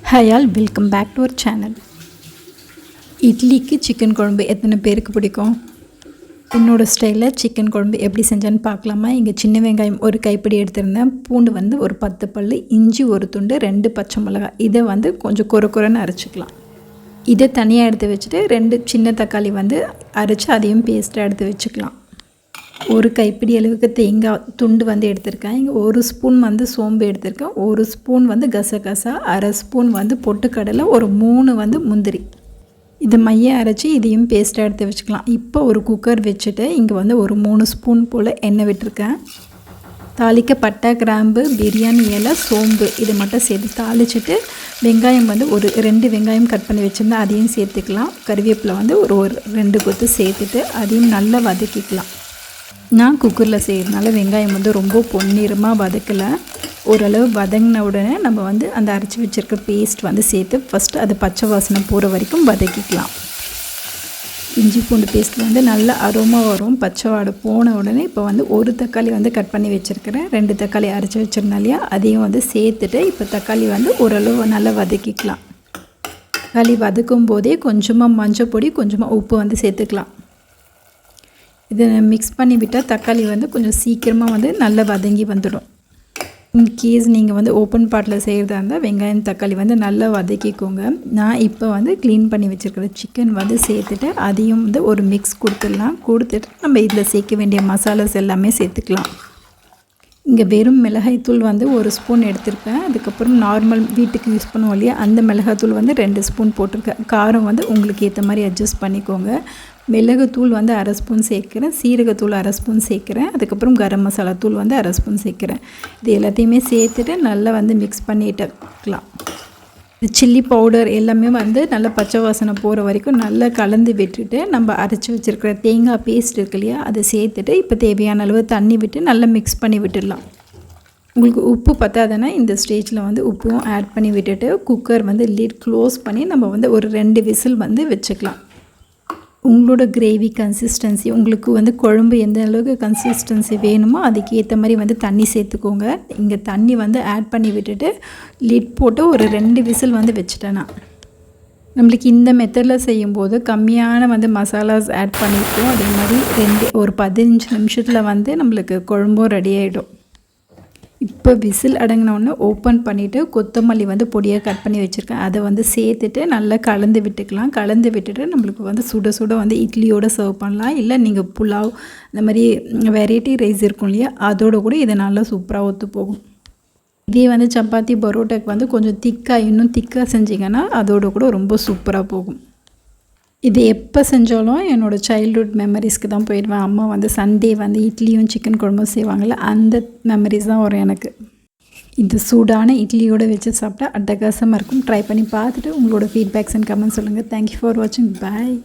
Hi all, welcome back to our channel. இட்லிக்கு chicken குழம்பு எத்தனை பேருக்கு பிடிக்கும்? என்னோடய ஸ்டைலில் சிக்கன் குழம்பு எப்படி செஞ்சேன்னு பார்க்கலாமா? இங்கே சின்ன வெங்காயம் ஒரு கைப்பிடி எடுத்திருந்தேன், பூண்டு வந்து ஒரு 10 பல், இஞ்சி ஒரு துண்டு, 2 பச்சை மிளகாய். இதை வந்து கொஞ்சம் குறைன்னு அரைச்சிக்கலாம். இதை தனியாக எடுத்து வச்சுட்டு 2 சின்ன தக்காளி வந்து அரைச்சி அதையும் பேஸ்ட்டாக எடுத்து வச்சுக்கலாம். ஒரு கைப்பிடி அளவுக்கு தேங்காய் துண்டு வந்து எடுத்திருக்கேன். இங்கே 1 ஸ்பூன் வந்து சோம்பு எடுத்திருக்கேன், 1 ஸ்பூன் வந்து கசகசா, அரை ஸ்பூன் வந்து பொட்டுக்கடலை, ஒரு 3 வந்து முந்திரி. இதை மைய அரைச்சி இதையும் பேஸ்ட்டாக எடுத்து வச்சுக்கலாம். இப்போ ஒரு குக்கர் வச்சுட்டு இங்கே வந்து ஒரு 3 ஸ்பூன் போல் எண்ணெய் விட்டுருக்கேன். தாளிக்க பட்டை, கிராம்பு, பிரியாணி இலை, சோம்பு இதை மட்டும் சேர்த்து தாளிச்சிட்டு வெங்காயம் வந்து ஒரு 2 வெங்காயம் கட் பண்ணி வச்சுருந்தேன், அதையும் சேர்த்துக்கலாம். கறிவேப்பிலை வந்து ஒரு 2 கொத்து சேர்த்துட்டு அதையும் நல்லா வதக்கிக்கலாம். நான் குக்கரில் செய்கிறதுனால வெங்காயம் வந்து ரொம்ப பொன்னிறமாக வதக்கலை. ஓரளவு வதங்கின உடனே நம்ம வந்து அந்த அரைச்சி வச்சுருக்க பேஸ்ட் வந்து சேர்த்து ஃபஸ்ட்டு அது பச்சை வாசனை போகிற வரைக்கும் வதக்கிக்கலாம். இஞ்சி பூண்டு பேஸ்ட் வந்து நல்ல அரோமா வரும். பச்சை வாடை போன உடனே இப்போ வந்து ஒரு தக்காளி வந்து கட் பண்ணி வச்சுருக்கிறேன், 2 தக்காளி அரைச்சி வச்சுருந்தேன் இல்லையா, அதையும் வந்து சேர்த்துட்டு இப்போ தக்காளி வந்து ஓரளவு நல்லா வதக்கிக்கலாம். தக்காளி வதக்கும் போதே கொஞ்சமாக மஞ்சள் பொடி, கொஞ்சமாக உப்பு வந்து சேர்த்துக்கலாம். இதை மிக்ஸ் பண்ணி விட்டால் தக்காளி வந்து கொஞ்சம் சீக்கிரமாக வந்து நல்லா வதங்கி வந்துடும். இன்கேஸ் நீங்கள் வந்து ஓப்பன் பாட்டில் செய்கிறதா இருந்தால் வெங்காயம் தக்காளி வந்து நல்லா வதக்கிக்கோங்க. நான் இப்போ வந்து க்ளீன் பண்ணி வச்சுருக்கிற சிக்கன் வந்து சேர்த்துட்டு அதையும் வந்து ஒரு மிக்ஸ் கொடுத்துட்டு நம்ம இதில் சேர்க்க வேண்டிய மசாலாஸ் எல்லாமே சேர்த்துக்கலாம். இங்கே வெறும் மிளகாய்த்தூள் வந்து 1 ஸ்பூன் எடுத்திருப்பேன். அதுக்கப்புறம் நார்மல் வீட்டுக்கு யூஸ் பண்ணுவோம் இல்லையா, அந்த மிளகாய்த்தூள் வந்து 2 ஸ்பூன் போட்டிருக்கேன். காரம் வந்து உங்களுக்கு ஏற்ற மாதிரி அட்ஜஸ்ட் பண்ணிக்கோங்க. மிளகுத்தூள் வந்து அரை ஸ்பூன் சேர்க்குறேன், சீரகத்தூள் அரை ஸ்பூன் சேர்க்குறேன், அதுக்கப்புறம் கரம் மசாலா தூள் வந்து அரை ஸ்பூன் சேர்க்குறேன். இது எல்லாத்தையுமே சேர்த்துட்டு நல்லா வந்து மிக்ஸ் பண்ணிட்டுக்கலாம். சில்லி பவுடர் எல்லாமே வந்து நல்லா பச்சை வாசனை போகிற வரைக்கும் நல்லா கலந்து விட்டுட்டு நம்ம அரைச்சி வச்சுருக்கிற தேங்காய் பேஸ்ட் இருக்கு இல்லையா, அதை சேர்த்துட்டு இப்போ தேவையான அளவு தண்ணி விட்டு நல்லா மிக்ஸ் பண்ணி விட்டுடலாம். உங்களுக்கு உப்பு பத்தாதுன்னா இந்த ஸ்டேஜில் வந்து உப்பும் ஆட் பண்ணி விட்டுட்டு குக்கர் வந்து லிட் க்ளோஸ் பண்ணி நம்ம வந்து ஒரு 2 விசில் வந்து வச்சுக்கலாம். உங்களோட கிரேவி கன்சிஸ்டன்சி, உங்களுக்கு வந்து குழம்பு எந்த அளவுக்கு கன்சிஸ்டன்சி வேணுமோ அதுக்கு ஏற்ற மாதிரி வந்து தண்ணி சேர்த்துக்கோங்க. இங்கே தண்ணி வந்து ஆட் பண்ணி விட்டுட்டு லிட் போட்டு ஒரு 2 விசில் வந்து வச்சுட்டேன். நம்மளுக்கு இந்த மெத்தடில் செய்யும்போது கம்மியான வந்து மசாலாஸ் ஆட் பண்ணியிருக்கோம். அதே மாதிரி ஒரு 15 நிமிஷத்தில் வந்து நம்மளுக்கு குழம்பும் ரெடி ஆகிடும். இப்போ விசில் அடங்கினோடனே ஓப்பன் பண்ணிவிட்டு கொத்தமல்லி வந்து பொடியாக கட் பண்ணி வச்சுருக்கேன், அதை வந்து சேர்த்துட்டு நல்லா கலந்து விட்டுக்கலாம். கலந்து விட்டுட்டு நம்மளுக்கு வந்து சுட சுட வந்து இட்லியோடு சர்வ் பண்ணலாம். இல்லை நீங்கள் புலாவ் இந்த மாதிரி வெரைட்டி ரைஸ் இருக்கும் இல்லையா, அதோடு கூட இதை நல்லா சூப்பராக ஒத்து போகும். இதே வந்து சப்பாத்தி பரோட்டாக்கு வந்து கொஞ்சம் இன்னும் திக்காக செஞ்சிங்கன்னா அதோடு கூட ரொம்ப சூப்பராக போகும். இது எப்போ செஞ்சாலும் என்னோடய சைல்ட்ஹுட் மெமரிஸ்க்கு தான் போயிடுவேன். அம்மா வந்து சண்டே வந்து இட்லியும் சிக்கன் குழம்பும் செய்வாங்கள்ல, அந்த மெமரிஸ் தான் வரும் எனக்கு. இது சூடான இட்லியோடு வச்சு சாப்பிட்டா அட்டகாசமாக இருக்கும். ட்ரை பண்ணி பார்த்துட்டு உங்களோட ஃபீட்பேக்ஸ் அண்ட் கமெண்ட்ஸ் சொல்லுங்கள். தேங்க்யூ ஃபார் வாட்சிங். பாய்.